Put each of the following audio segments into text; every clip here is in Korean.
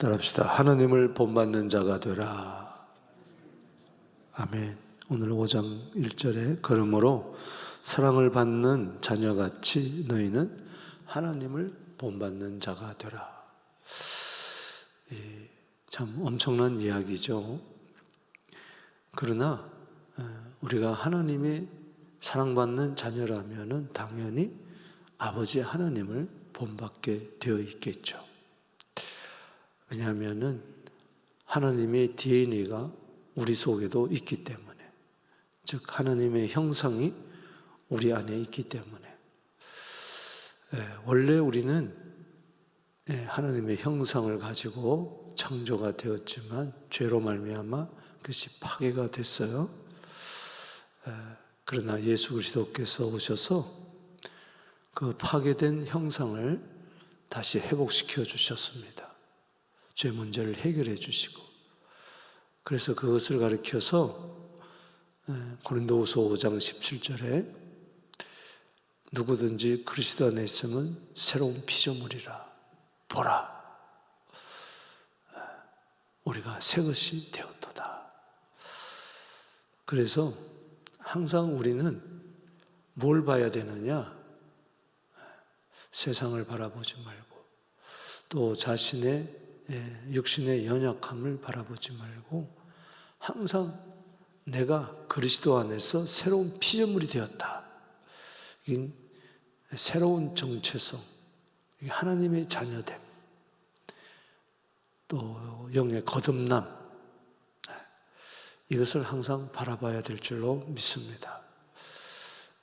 따라합시다. 하나님을 본받는 자가 되라. 아멘. 오늘 5장 1절에 그러므로 사랑을 받는 자녀같이 너희는 하나님을 본받는 자가 되라. 참 엄청난 이야기죠. 그러나 우리가 하나님의 사랑받는 자녀라면 당연히 아버지 하나님을 본받게 되어 있겠죠. 왜냐하면 하나님의 DNA가 우리 속에도 있기 때문에, 즉 하나님의 형상이 우리 안에 있기 때문에, 원래 우리는 하나님의 형상을 가지고 창조가 되었지만 죄로 말미암아 그것이 파괴가 됐어요. 그러나 예수 그리스도께서 오셔서 그 파괴된 형상을 다시 회복시켜 주셨습니다. 죄 문제를 해결해 주시고, 그래서 그것을 가리켜서 고린도후서 5장 17절에 누구든지 그리스도 안에 있으면 새로운 피조물이라. 보라, 우리가 새 것이 되었도다. 그래서 항상 우리는 뭘 봐야 되느냐? 세상을 바라보지 말고, 또 자신의 육신의 연약함을 바라보지 말고 항상 내가 그리스도 안에서 새로운 피조물이 되었다. 새로운 정체성, 하나님의 자녀됨, 또 영의 거듭남, 이것을 항상 바라봐야 될 줄로 믿습니다.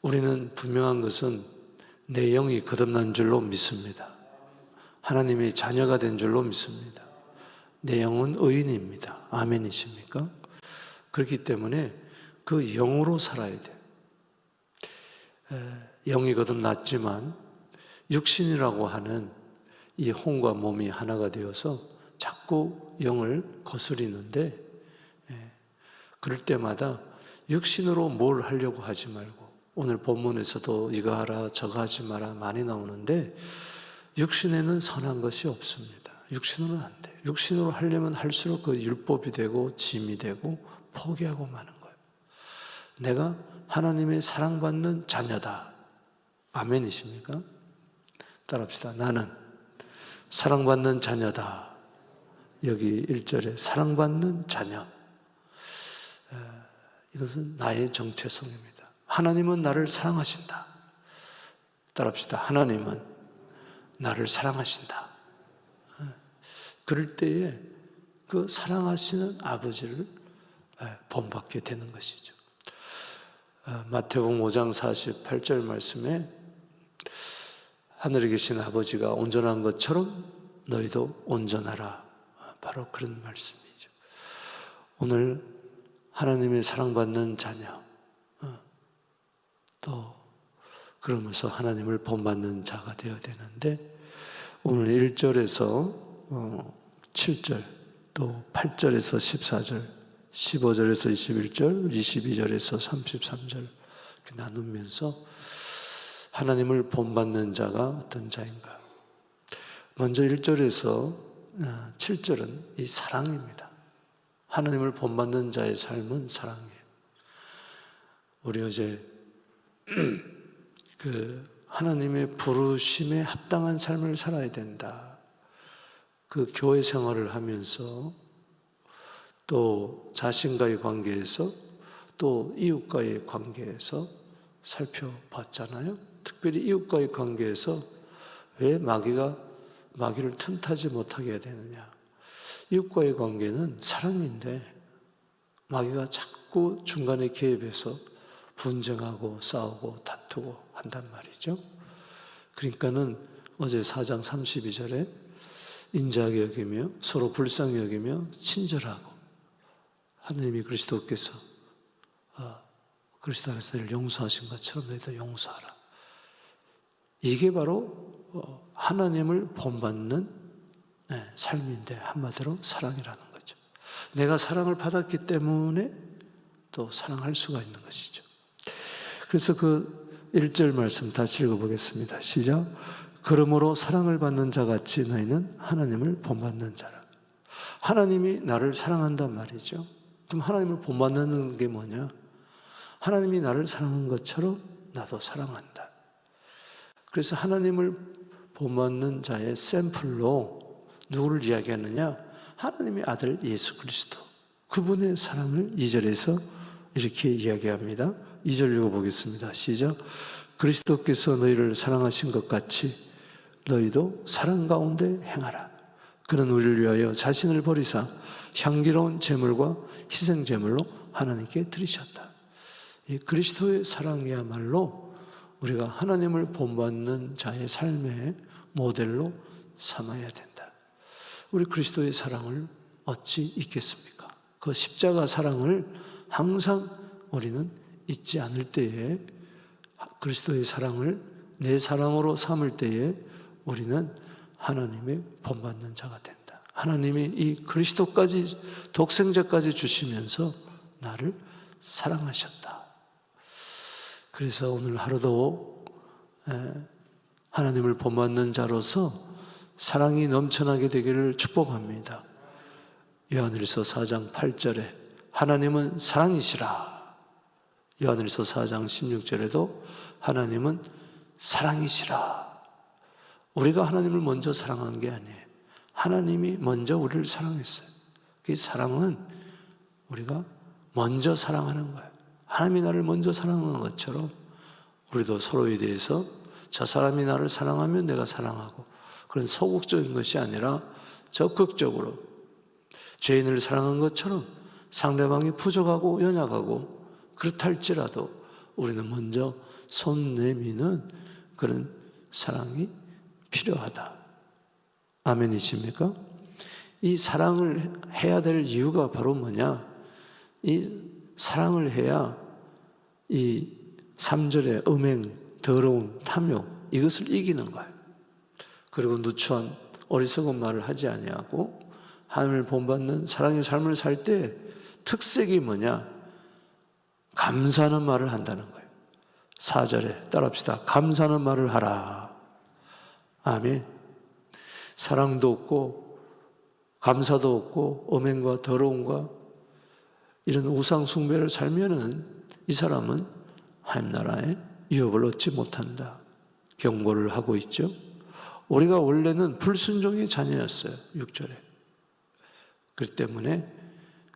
우리는 분명한 것은 내 영이 거듭난 줄로 믿습니다. 하나님의 자녀가 된 줄로 믿습니다. 내 영은 의인입니다. 아멘이십니까? 그렇기 때문에 그 영으로 살아야 돼요. 영이 거듭났지만 육신이라고 하는 이 혼과 몸이 하나가 되어서 자꾸 영을 거스리는데, 그럴 때마다 육신으로 뭘 하려고 하지 말고, 오늘 본문에서도 이거 하라 저거 하지 마라 많이 나오는데, 육신에는 선한 것이 없습니다. 육신으로는 안 돼요. 육신으로 하려면 할수록 그 율법이 되고 짐이 되고 포기하고 마는 거예요. 내가 하나님의 사랑받는 자녀다. 아멘이십니까? 따라합시다. 나는 사랑받는 자녀다. 여기 1절에 사랑받는 자녀. 이것은 나의 정체성입니다. 하나님은 나를 사랑하신다. 따라합시다. 하나님은 나를 사랑하신다. 그럴 때에 그 사랑하시는 아버지를 본받게 되는 것이죠. 마태복음 5장 48절 말씀에 하늘에 계신 아버지가 온전한 것처럼 너희도 온전하라. 바로 그런 말씀이죠. 오늘 하나님의 사랑받는 자녀, 또 그러면서 하나님을 본받는 자가 되어야 되는데, 오늘 1절에서 7절, 또 8절에서 14절, 15절에서 21절, 22절에서 33절 이렇게 나누면서 하나님을 본받는 자가 어떤 자인가? 먼저 1절에서 7절은 이 사랑입니다. 하나님을 본받는 자의 삶은 사랑이에요. 우리 어제 하나님의 부르심에 합당한 삶을 살아야 된다. 그 교회 생활을 하면서 또 자신과의 관계에서 또 이웃과의 관계에서 살펴봤잖아요. 특별히 이웃과의 관계에서 왜 마귀를 틈타지 못하게 해야 되느냐. 이웃과의 관계는 사랑인데 마귀가 자꾸 중간에 개입해서 분쟁하고 싸우고 다투고 한단 말이죠. 그러니까는 어제 4장 32절에 인자하게 여기며 서로 불쌍히 여기며 친절하고, 하나님이 그리스도께서 그리스도 안에서 너희를 용서하신 것처럼 너희도 용서하라. 이게 바로 하나님을 본받는 삶인데, 한마디로 사랑이라는 거죠. 내가 사랑을 받았기 때문에 또 사랑할 수가 있는 것이죠. 그래서 그 1절 말씀 다시 읽어보겠습니다. 시작. 그러므로 사랑을 받는 자같이 너희는 하나님을 본받는 자라. 하나님이 나를 사랑한단 말이죠. 그럼 하나님을 본받는 게 뭐냐? 하나님이 나를 사랑한 것처럼 나도 사랑한다. 그래서 하나님을 본받는 자의 샘플로 누구를 이야기하느냐? 하나님의 아들 예수 그리스도. 그분의 사랑을 2절에서 이렇게 이야기합니다. 2절 읽어보겠습니다. 시작. 그리스도께서 너희를 사랑하신 것 같이 너희도 사랑 가운데 행하라. 그는 우리를 위하여 자신을 버리사 향기로운 제물과 희생 제물로 하나님께 드리셨다. 이 그리스도의 사랑이야말로 우리가 하나님을 본받는 자의 삶의 모델로 삼아야 된다. 우리 그리스도의 사랑을 어찌 잊겠습니까? 그 십자가 사랑을 항상 우리는 잊지 않을 때에, 그리스도의 사랑을 내 사랑으로 삼을 때에 우리는 하나님의 본받는 자가 된다. 하나님이 이 그리스도까지, 독생자까지 주시면서 나를 사랑하셨다. 그래서 오늘 하루도 하나님을 본받는 자로서 사랑이 넘쳐나게 되기를 축복합니다. 요한일서 4장 8절에 하나님은 사랑이시라. 요한일서 4장 16절에도 하나님은 사랑이시라. 우리가 하나님을 먼저 사랑한 게 아니에요. 하나님이 먼저 우리를 사랑했어요. 그 사랑은 우리가 먼저 사랑하는 거예요. 하나님이 나를 먼저 사랑하는 것처럼 우리도 서로에 대해서 저 사람이 나를 사랑하면 내가 사랑하고, 그런 소극적인 것이 아니라 적극적으로 죄인을 사랑한 것처럼 상대방이 부족하고 연약하고 그렇다 할지라도 우리는 먼저 손 내미는 그런 사랑이 필요하다. 아멘이십니까? 이 사랑을 해야 될 이유가 바로 뭐냐? 이 사랑을 해야 이 3절의 음행, 더러움, 탐욕, 이것을 이기는 거예요. 그리고 누추한 어리석은 말을 하지 아니하고 하나님을 본받는 사랑의 삶을 살 때 특색이 뭐냐? 감사하는 말을 한다는 거예요. 4절에 따라합시다. 감사하는 말을 하라. 아멘. 사랑도 없고 감사도 없고 음행과 더러움과 이런 우상 숭배를 살면은 이 사람은 하나님 나라에 유업을 얻지 못한다. 경고를 하고 있죠. 우리가 원래는 불순종의 자녀였어요. 6절에. 그렇기 때문에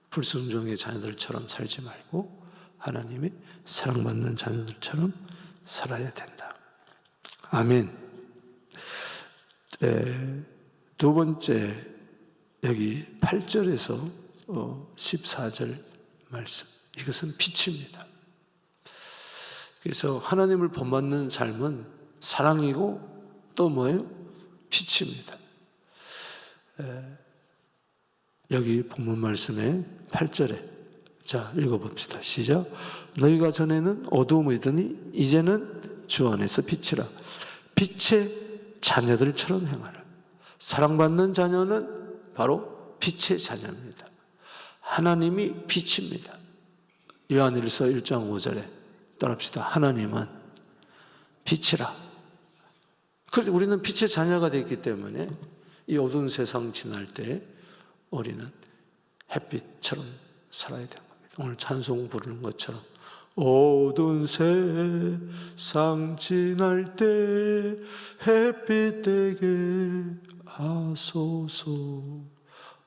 불순종의 자녀들처럼 살지 말고 하나님의 사랑받는 자녀들처럼 살아야 된다. 아멘. 두 번째, 여기 8절에서 14절 말씀. 이것은 빛입니다. 그래서 하나님을 본받는 삶은 사랑이고 또 뭐예요? 빛입니다. 여기 본문 말씀에 8절에 자 읽어봅시다. 시작. 너희가 전에는 어두움이더니 이제는 주 안에서 빛이라. 빛의 자녀들처럼 행하라. 사랑받는 자녀는 바로 빛의 자녀입니다. 하나님이 빛입니다. 요한일서 1장 5절에 따라합시다. 하나님은 빛이라. 그래서 우리는 빛의 자녀가 되었기 때문에 이 어두운 세상 지날 때 우리는 햇빛처럼 살아야 되는 겁니다. 오늘 찬송 부르는 것처럼 어두운 세상 지날 때 햇빛 되게 하소서.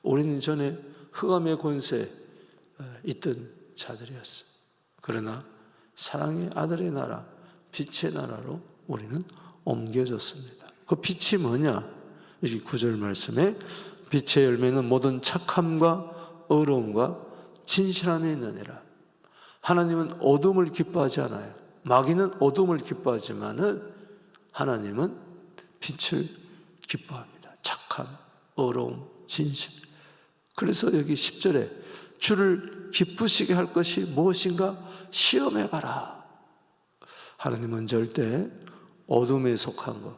우리는 전에 흑암의 권세에 있던 자들이었어요. 그러나 사랑의 아들의 나라, 빛의 나라로 우리는 옮겨졌습니다. 그 빛이 뭐냐? 여기 9절 말씀에 빛의 열매는 모든 착함과 의로움과 진실함에 있느니라. 하나님은 어둠을 기뻐하지 않아요. 마귀는 어둠을 기뻐하지만은 하나님은 빛을 기뻐합니다. 착함, 의로움, 진실. 그래서 여기 10절에 주를 기쁘시게 할 것이 무엇인가 시험해봐라. 하나님은 절대 어둠에 속한 것,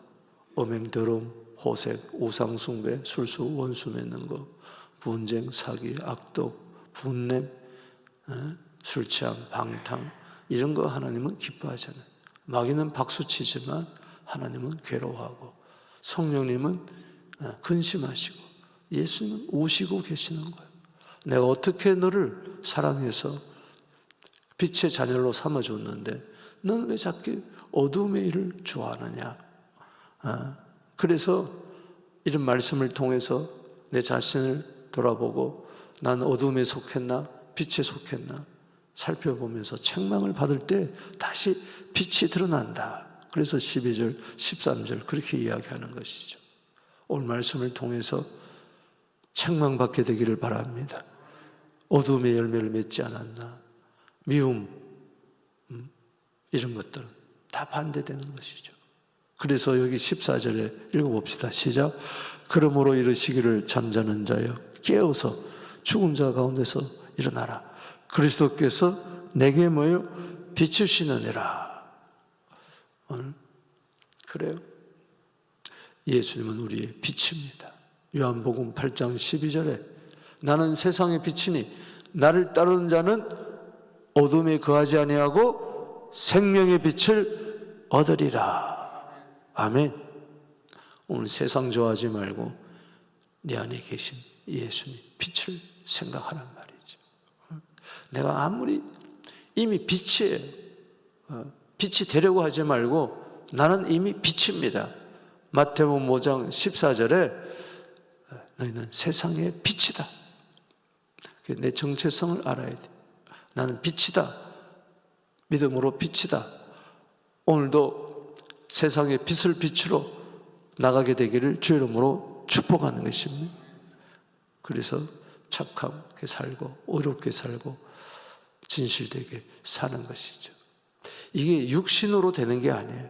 음행, 더러움, 호색, 우상숭배, 술수, 원수 맺는 것, 분쟁, 사기, 악독, 분냄, 술 취함, 방탕, 이런 거 하나님은 기뻐하잖아요. 마귀는 박수치지만 하나님은 괴로워하고 성령님은 근심하시고 예수님은 오시고 계시는 거예요. 내가 어떻게 너를 사랑해서 빛의 자녀로 삼아줬는데 넌 왜 자꾸 어둠의 일을 좋아하느냐? 그래서 이런 말씀을 통해서 내 자신을 돌아보고 난 어둠에 속했나 빛에 속했나 살펴보면서 책망을 받을 때 다시 빛이 드러난다. 그래서 12절, 13절 그렇게 이야기하는 것이죠. 오늘 말씀을 통해서 책망받게 되기를 바랍니다. 어둠의 열매를 맺지 않았나? 미움, 이런 것들은 다 반대되는 것이죠. 그래서 여기 14절에 읽어봅시다. 시작. 그러므로 이르시기를 잠자는 자여 깨어서 죽은 자 가운데서 일어나라. 그리스도께서 내게 뭐요? 비추시느니라. 오늘 그래요. 예수님은 우리의 빛입니다. 요한복음 8장 12절에 나는 세상의 빛이니 나를 따르는 자는 어둠에 거하지 아니하고 생명의 빛을 얻으리라. 아멘. 오늘 세상 좋아하지 말고 내 안에 계신 예수님 빛을 생각하란 말이죠. 내가 아무리 이미 빛이에요. 빛이 되려고 하지 말고 나는 이미 빛입니다. 마태복음 5장 14절에 너희는 세상의 빛이다. 내 정체성을 알아야 돼. 나는 빛이다. 믿음으로 빛이다. 오늘도 세상의 빛을 빛으로 나가게 되기를 주의 이름으로 축복하는 것입니다. 그래서 착하게 살고 의롭게 살고 진실되게 사는 것이죠. 이게 육신으로 되는 게 아니에요.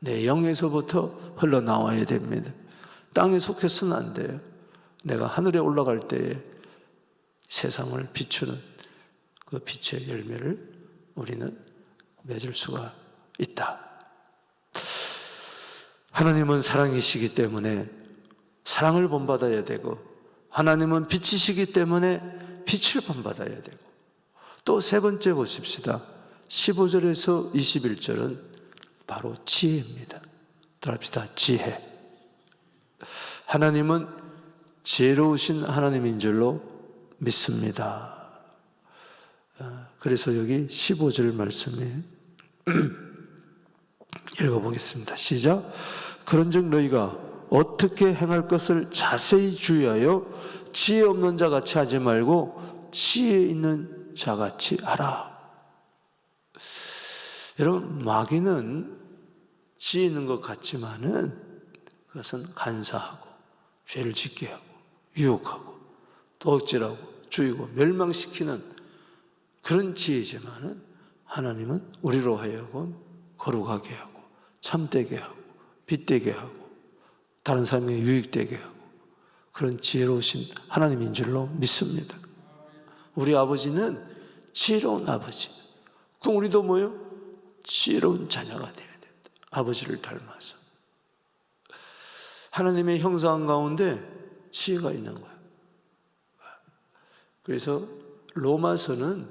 내 영에서부터 흘러나와야 됩니다. 땅에 속해서는 안 돼요. 내가 하늘에 올라갈 때에 세상을 비추는 그 빛의 열매를 우리는 맺을 수가 있다. 하나님은 사랑이시기 때문에 사랑을 본받아야 되고, 하나님은 빛이시기 때문에 빛을 본받아야 되고, 또 세 번째 보십시다. 15절에서 21절은 바로 지혜입니다. 들어갑시다. 지혜. 하나님은 지혜로우신 하나님인 줄로 믿습니다. 그래서 여기 15절 말씀에 읽어보겠습니다. 시작. 그런즉 너희가 어떻게 행할 것을 자세히 주의하여 지혜 없는 자같이 하지 말고 지혜 있는 자같이 하라. 여러분, 마귀는 지혜 있는 것 같지만은 그것은 간사하고 죄를 짓게 하고 유혹하고 도둑질하고 죽이고 멸망시키는 그런 지혜지만은 하나님은 우리로 하여금 거룩하게 하고 참되게 하고 빛되게 하고 다른 사람에게 유익되게 하고 그런 지혜로우신 하나님인 줄로 믿습니다. 우리 아버지는 지혜로운 아버지. 그럼 우리도 뭐요? 지혜로운 자녀가 되어야 된다. 아버지를 닮아서. 하나님의 형상 가운데 지혜가 있는 거예요. 그래서 로마서는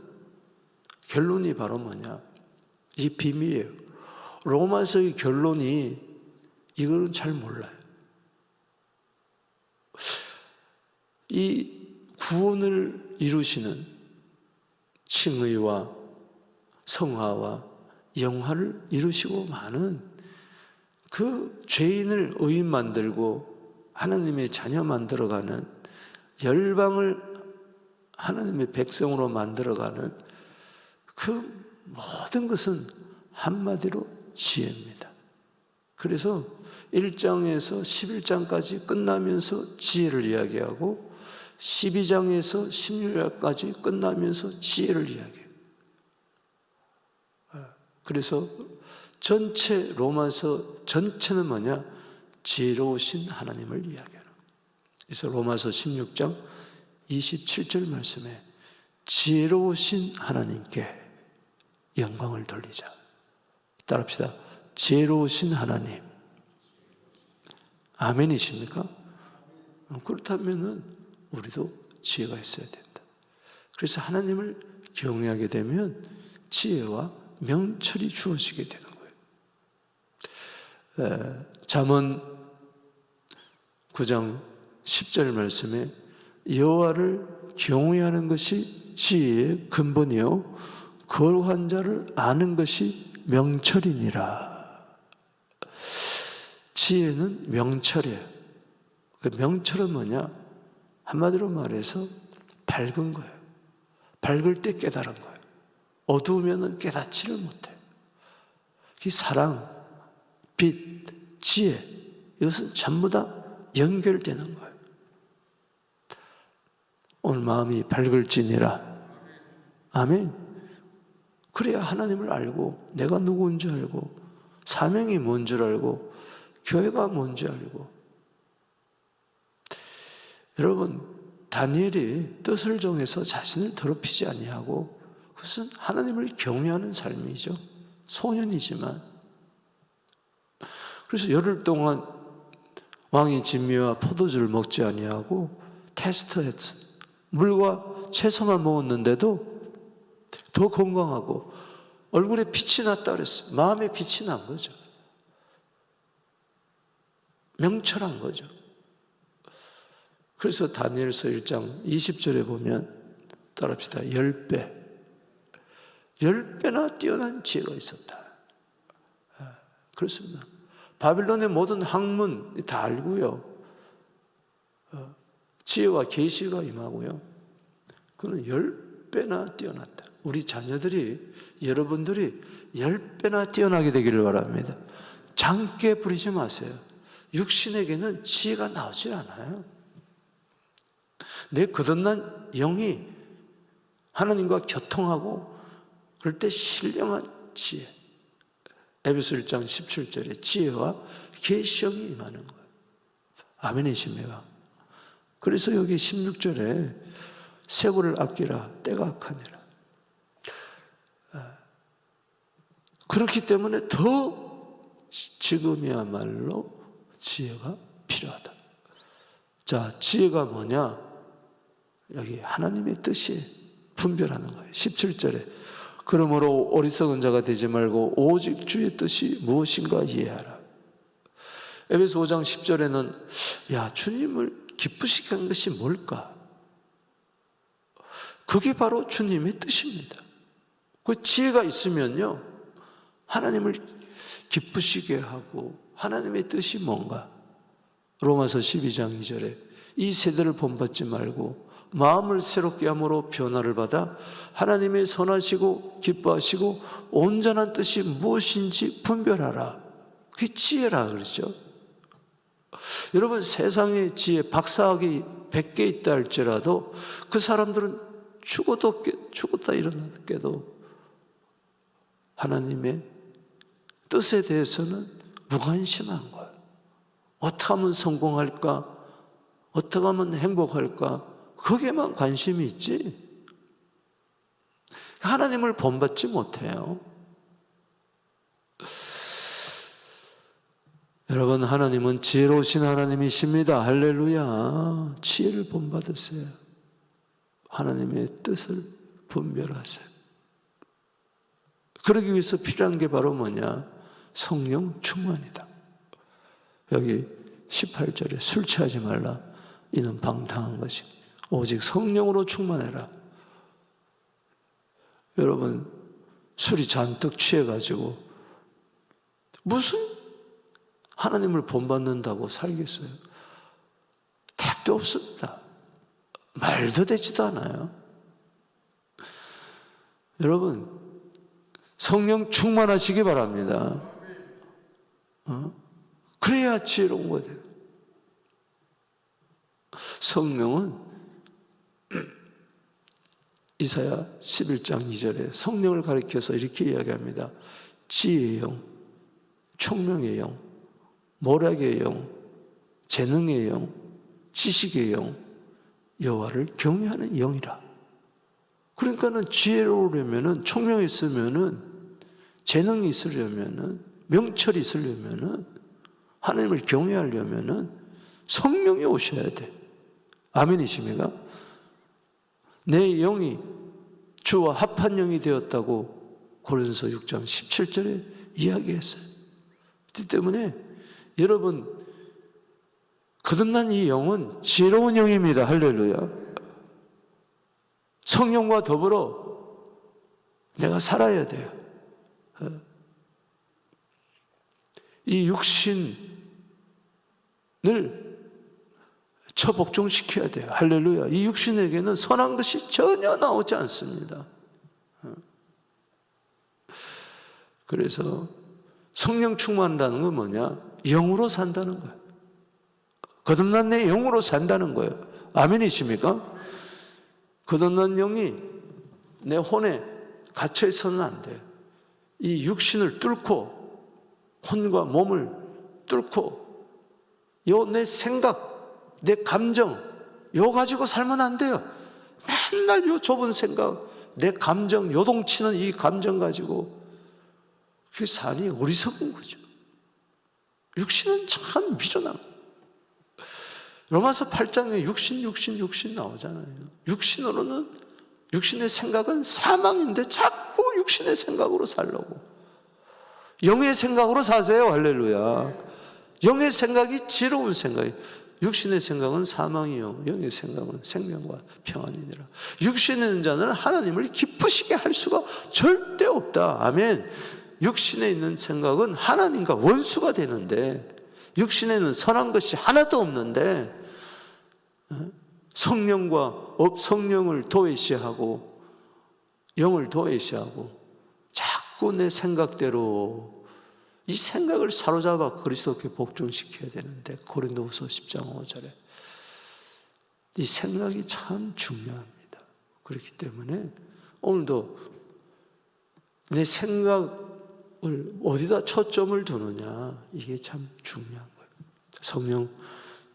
결론이 바로 뭐냐? 이 비밀이에요. 로마서의 결론이 이거는 잘 몰라요. 이 구원을 이루시는 칭의와 성화와 영화를 이루시고 많은 그 죄인을 의인 만들고 하나님의 자녀 만들어가는 열방을 하나님의 백성으로 만들어가는 그 모든 것은 한마디로 지혜입니다. 그래서 1장에서 11장까지 끝나면서 지혜를 이야기하고 12장에서 16장까지 끝나면서 지혜를 이야기해요. 그래서 전체 로마서 전체는 뭐냐? 지혜로우신 하나님을 이야기하는 거예요. 그래서 로마서 16장 27절 말씀에 지혜로우신 하나님께 영광을 돌리자. 따라합시다. 지혜로우신 하나님. 아멘이십니까? 그렇다면은 우리도 지혜가 있어야 된다. 그래서 하나님을 경외하게 되면 지혜와 명철이 주어지게 되는 거예요. 잠언 9장 10절 말씀에 여호와를 경외하는 것이 지혜의 근본이요 거룩한 자를 아는 것이 명철이니라. 지혜는 명철이에요. 그 명철은 뭐냐? 한마디로 말해서 밝은 거예요. 밝을 때 깨달은 거예요. 어두우면 깨닫지를 못해요. 이 사랑, 빛, 지혜, 이것은 전부 다 연결되는 거예요. 오늘 마음이 밝을지니라. 아멘. 그래야 하나님을 알고 내가 누구인지 알고 사명이 뭔 줄 알고 교회가 뭔지 알고. 여러분, 다니엘이 뜻을 정해서 자신을 더럽히지 아니하고 그것은 하나님을 경외하는 삶이죠. 소년이지만. 그래서 열흘 동안 왕이 진미와 포도주를 먹지 아니하고 테스트했어. 물과 채소만 먹었는데도 더 건강하고 얼굴에 빛이 났다 그랬어요. 마음에 빛이 난 거죠. 명철한 거죠. 그래서 다니엘서 1장 20절에 보면 따라합시다. 10배나 뛰어난 지혜가 있었다. 그렇습니다. 바빌론의 모든 학문 다 알고요. 지혜와 계시가 임하고요. 그는 10배나 뛰어났다. 우리 자녀들이, 여러분들이 10배나 뛰어나게 되기를 바랍니다. 장깨 부리지 마세요. 육신에게는 지혜가 나오질 않아요. 내 거듭난 영이 하나님과 교통하고 그럴 때 신령한 지혜. 에베소 1장 17절에 지혜와 계시형이 임하는 거예요. 아멘이십니까? 그래서 여기 16절에 세월을 아끼라 때가 악하니라. 그렇기 때문에 더 지금이야말로 지혜가 필요하다. 자, 지혜가 뭐냐? 여기 하나님의 뜻이 분별하는 거예요. 17절에 그러므로 어리석은 자가 되지 말고 오직 주의 뜻이 무엇인가 이해하라. 에베소 5장 10절에는 야, 주님을 기쁘시게 한 것이 뭘까? 그게 바로 주님의 뜻입니다. 그 지혜가 있으면요, 하나님을 기쁘시게 하고 하나님의 뜻이 뭔가? 로마서 12장 2절에 이 세대를 본받지 말고 마음을 새롭게 함으로 변화를 받아 하나님의 선하시고 기뻐하시고 온전한 뜻이 무엇인지 분별하라. 그게 지혜라 그러죠. 여러분, 세상의 지혜 박사학위 100개 있다 할지라도 그 사람들은 죽었다 일어났게도 하나님의 뜻에 대해서는 무관심한 거예요. 어떻게 하면 성공할까? 어떻게 하면 행복할까? 거기에만 관심이 있지 하나님을 본받지 못해요. 여러분, 하나님은 지혜로우신 하나님이십니다. 할렐루야. 지혜를 본받으세요. 하나님의 뜻을 분별하세요. 그러기 위해서 필요한 게 바로 뭐냐? 성령 충만이다. 여기 18절에 술 취하지 말라. 이는 방탕한 것이 오직 성령으로 충만해라. 여러분, 술이 잔뜩 취해가지고 무슨 하나님을 본받는다고 살겠어요? 택도 없습니다. 말도 되지도 않아요. 여러분, 성령 충만하시기 바랍니다. 그래야 지혜로운 거예요. 성령은 이사야 11장 2절에 성령을 가리켜서 이렇게 이야기합니다. 지혜의 영, 총명의 영, 모략의 영, 재능의 영, 지식의 영, 여호와를 경외하는 영이라. 그러니까는 지혜로우려면은, 총명이 있으면은, 재능이 있으려면은, 명철이 있으려면은, 하나님을 경외하려면은 성령이 오셔야 돼. 아멘이십니까? 내 영이 주와 합한 영이 되었다고 고린도서 6장 17절에 이야기했어요. 그렇기 때문에 여러분, 거듭난 이 영은 지혜로운 영입니다. 할렐루야. 성령과 더불어 내가 살아야 돼요. 이 육신을 처복종시켜야 돼요. 할렐루야. 이 육신에게는 선한 것이 전혀 나오지 않습니다. 그래서 성령 충만한다는 건 뭐냐? 영으로 산다는 거예요. 거듭난 내 영으로 산다는 거예요. 아멘이십니까? 거듭난 영이 내 혼에 갇혀 있어서는 안 돼요. 이 육신을 뚫고 혼과 몸을 뚫고 요 내 생각, 내 감정 요 가지고 살면 안 돼요. 맨날 요 좁은 생각, 내 감정, 요동치는 이 감정 가지고 그게 사니 어리석은 거죠. 육신은 참 미련한 거예요. 로마서 8장에 육신 나오잖아요. 육신으로는 육신의 생각은 사망인데 자꾸 육신의 생각으로 살려고. 영의 생각으로 사세요. 할렐루야. 영의 생각이 지혜로운 생각이에요. 육신의 생각은 사망이요 영의 생각은 생명과 평안이니라. 육신에 있는 자는 하나님을 기쁘시게 할 수가 절대 없다. 아멘. 육신에 있는 생각은 하나님과 원수가 되는데 육신에는 선한 것이 하나도 없는데 성령을 도외시하고 영을 도외시하고 자꾸 내 생각대로 이 생각을 사로잡아 그리스도께 복종시켜야 되는데 고린도후서 10장 5절에 이 생각이 참 중요합니다. 그렇기 때문에 오늘도 내 생각을 어디다 초점을 두느냐 이게 참 중요한 거예요. 성령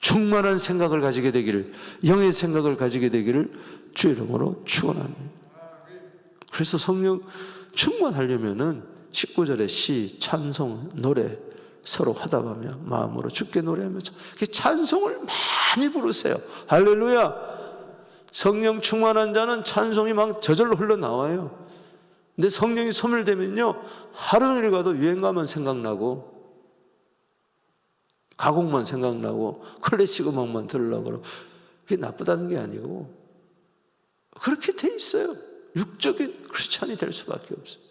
충만한 생각을 가지게 되기를, 영의 생각을 가지게 되기를 주의 이름으로 축원합니다. 그래서 성령 충만하려면은 19절에 시, 찬송, 노래 서로 화답하며 마음으로 주께 노래하며 찬송을 많이 부르세요. 할렐루야. 성령 충만한 자는 찬송이 막 저절로 흘러나와요. 근데 성령이 소멸되면요 하루 종일 가도 유행가만 생각나고 가곡만 생각나고 클래식 음악만 들으려고 그러고 그게 나쁘다는 게 아니고 그렇게 돼 있어요. 육적인 크리스찬이 될 수밖에 없어요.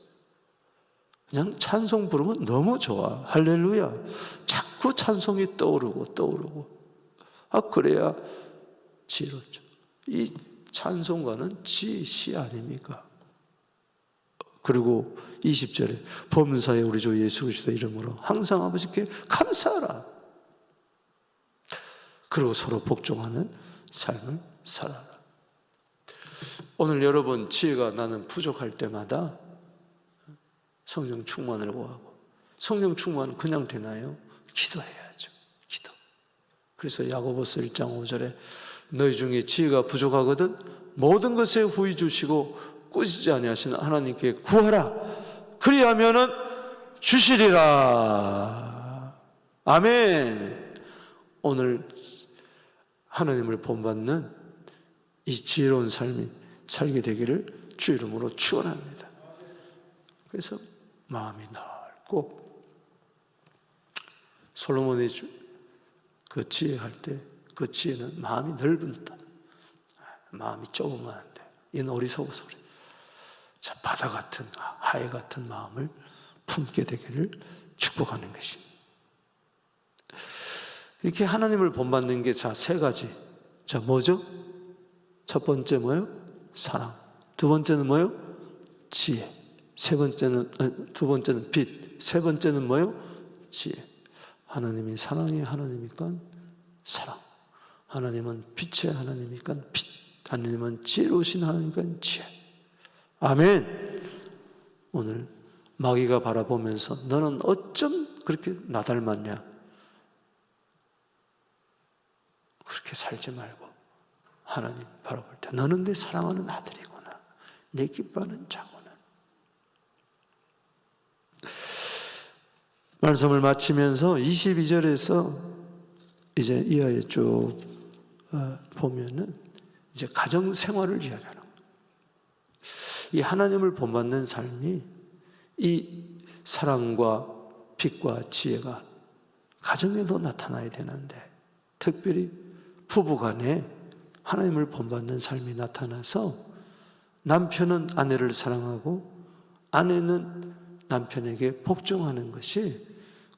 그냥 찬송 부르면 너무 좋아. 할렐루야. 자꾸 찬송이 떠오르고 그래야 지혜롭죠. 이 찬송가는 지시 아닙니까? 그리고 20절에 범사에 우리 주 예수 그리스도 이름으로 항상 아버지께 감사하라. 그리고 서로 복종하는 삶을 살아라. 오늘 여러분 지혜가 나는 부족할 때마다 성령 충만을 구하고 성령 충만은 그냥 되나요? 기도해야죠. 기도. 그래서 야고보서 1장 5절에 너희 중에 지혜가 부족하거든 모든 것에 후히 주시고 꾸짖지 아니하시는 하나님께 구하라. 그리하면은 주시리라. 아멘. 오늘 하나님을 본받는 이 지혜로운 삶이 살게 되기를 주 이름으로 축원합니다. 그래서 마음이 넓고 솔로몬이 그 지혜할 때 그 지혜는 마음이 넓은 다. 마음이 좁으면 안 돼. 이건 어리석은 소리. 자, 바다 같은 하해 같은 마음을 품게 되기를 축복하는 것입니다. 이렇게 하나님을 본받는 게 자, 세 가지. 자, 뭐죠? 첫 번째 뭐요? 사랑. 두 번째는 뭐요? 지혜. 두 번째는 빛. 세 번째는 뭐요? 지혜. 하나님이 사랑의 하나님이니까 사랑. 하나님은 빛의 하나님이니까 빛. 하나님은 지혜로우신 하나님이니까 지혜. 아멘. 오늘 마귀가 바라보면서 너는 어쩜 그렇게 나 닮았냐? 그렇게 살지 말고 하나님 바라볼 때 너는 내 사랑하는 아들이구나. 내 기뻐하는 자구나. 말씀을 마치면서 22절에서 이제 이하에 쭉 보면은 이제 가정 생활을 이야기하는 거예요. 이 하나님을 본받는 삶이 이 사랑과 빛과 지혜가 가정에도 나타나야 되는데 특별히 부부간에 하나님을 본받는 삶이 나타나서 남편은 아내를 사랑하고 아내는 남편에게 복종하는 것이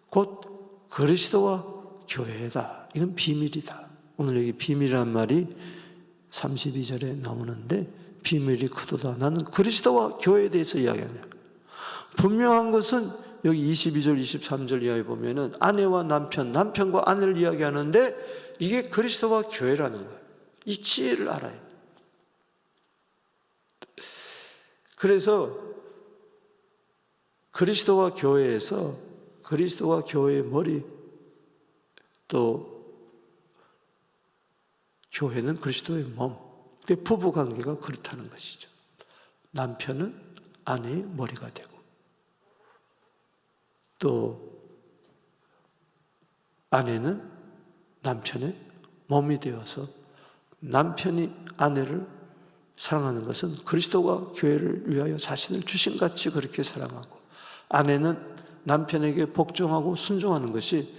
곧 그리스도와 교회다. 이건 비밀이다. 오늘 여기 비밀이란 말이 32절에 나오는데 비밀이 크도다. 나는 그리스도와 교회에 대해서 이야기하냐. 분명한 것은 여기 22절, 23절 이하에 보면은 아내와 남편, 남편과 아내를 이야기하는데 이게 그리스도와 교회라는 거예요. 이 지혜를 알아요. 그래서 그리스도와 교회에서 그리스도와 교회의 머리, 또 교회는 그리스도의 몸, 부부 관계가 그렇다는 것이죠. 남편은 아내의 머리가 되고 또 아내는 남편의 몸이 되어서 남편이 아내를 사랑하는 것은 그리스도가 교회를 위하여 자신을 주신같이 그렇게 사랑하고 아내는 남편에게 복종하고 순종하는 것이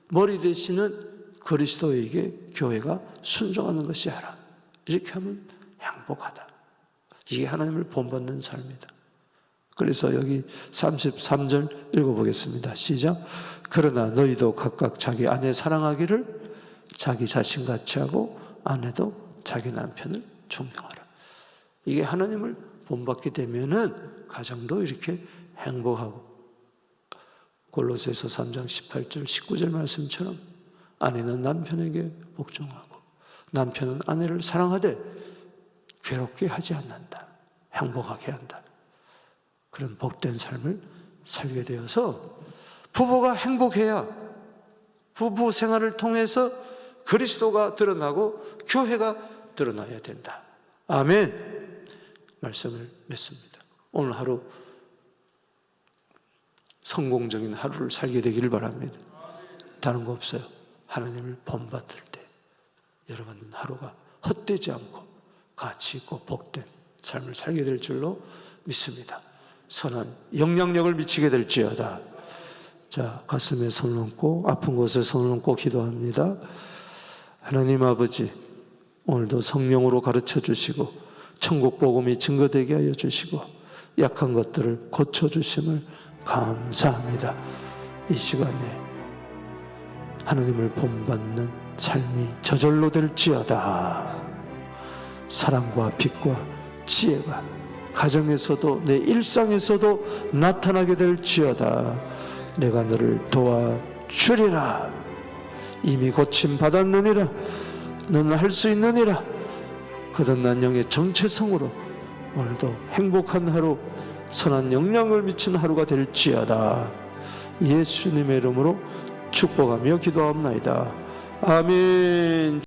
머리 되시는 그리스도에게 교회가 순종하는 것이 하라. 이렇게 하면 행복하다. 이게 하나님을 본받는 삶이다. 그래서 여기 33절 읽어보겠습니다. 시작. 그러나 너희도 각각 자기 아내 사랑하기를 자기 자신같이 하고 아내도 자기 남편을 존경하라. 이게 하나님을 본받게 되면은 가정도 이렇게 행복하고 골로새서 3장 18절 19절 말씀처럼 아내는 남편에게 복종하고 남편은 아내를 사랑하되 괴롭게 하지 않는다. 행복하게 한다. 그런 복된 삶을 살게 되어서 부부가 행복해야 부부 생활을 통해서 그리스도가 드러나고 교회가 드러나야 된다. 아멘. 말씀을 맺습니다. 오늘 하루 성공적인 하루를 살게 되기를 바랍니다. 다른 거 없어요. 하나님을 본받을 때 여러분 하루가 헛되지 않고 가치 있고 복된 삶을 살게 될 줄로 믿습니다. 선한 영향력을 미치게 될지어다. 자, 가슴에 손을 얹고 아픈 곳에 손을 얹고 기도합니다. 하나님 아버지, 오늘도 성령으로 가르쳐 주시고 천국 복음이 증거되게 하여 주시고 약한 것들을 고쳐 주심을 감사합니다. 이 시간에 하나님을 본받는 삶이 저절로 될지어다. 사랑과 빛과 지혜가 가정에서도 내 일상에서도 나타나게 될지어다. 내가 너를 도와주리라. 이미 고침 받았느니라. 너는 할 수 있느니라. 거듭난 영의 정체성으로 오늘도 행복한 하루, 선한 영향을 미친 하루가 될지어다. 예수님의 이름으로 축복하며 기도합나이다. 아멘.